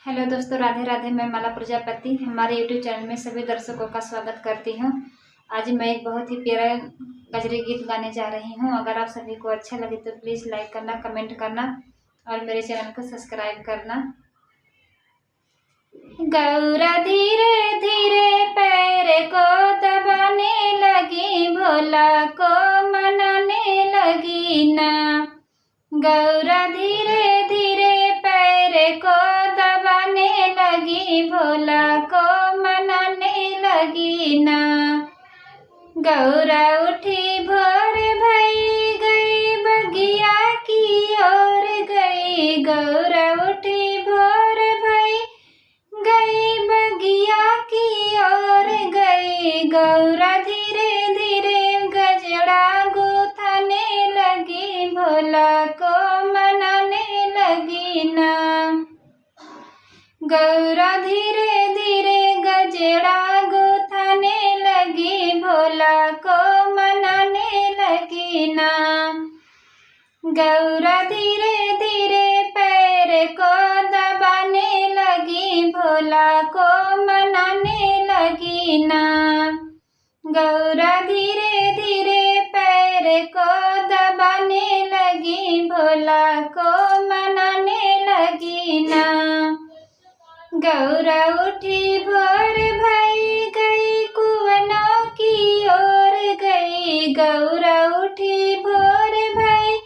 Hello दोस्तों, राधे राधे। मैं माला प्रजापति हमारे यूट्यूब चैनल में सभी दर्शकों का स्वागत करती हूँ। आज मैं एक बहुत ही प्यारा गजरी गीत गाने जा रही हूँ। अगर आप सभी को अच्छा लगे तो प्लीज़ लाइक करना, कमेंट करना और मेरे चैनल को सब्सक्राइब करना। गौरा धीरे धीरे पैर को दबाने लगी, भोला को मनाने लगी ना। गौरा धीरे धीरे पैर को दबाने लगी, भोला को मनाने लगी ना। गौरा उठी भोर भई गई बगिया की ओर गई। गौरा उठी भोर भई गई बगिया की ओर गई। गौरा धीरे धीरे गजड़ा गुथाने लगी, भोला को मनाने लगी ना। गौरा धीरे धीरे गजड़ा गुथाने लगी, भोला को मनाने लगी ना। गौरा धीरे धीरे पैर को दबाने लगी, भोला को मनाने लगी ना। गौरा धीरे धीरे पैर को दबाने लगी, भोला को मनाने लगी ना। गौरा उठी भोर भई गई कुआनों की ओर गई। गौरा उठी भोर भई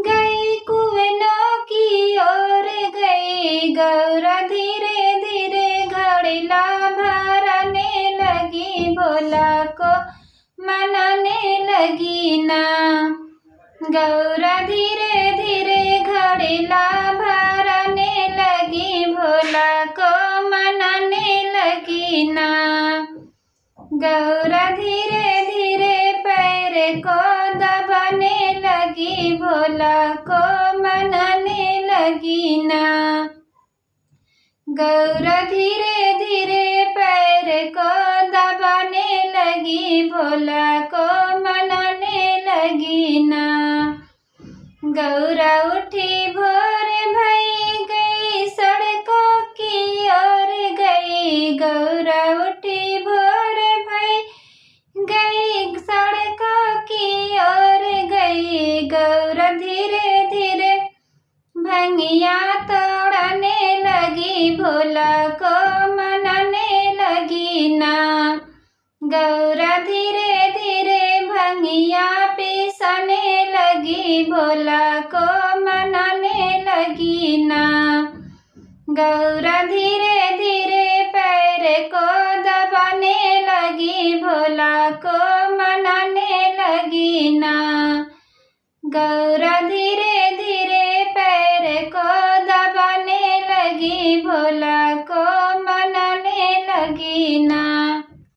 गई कुआनों की ओर गई। गौरा धीरे धीरे घड़िला भराने लगी, भोला को मनाने लगी ना। गौरा धीरे धीरे घड़िला भराने लगी, भोला को मनाने लगी ना। गौरा धीरे धीरे पैर को दबाने लगी, भोला को मनाने लगी ना। गौरा धीरे धीरे पैर को दबाने लगी, भोला को मनाने लगी ना। गौरा उठी भोर भई गई सड़कों की ओर गई। गौरा उठी भोर भई गई सड़कों की ओर गई। गौरा धीरे धीरे भंगिया तोड़ने लगी, भोला को मनाने लगी ना। गौरा धीरे धीरे भंगिया पीसने लगी, भोला को मनाने लगी ना। गौरा धीरे धीरे पैर को दबाने लगी, भोला को मनाने लगी ना। गौरा धीरे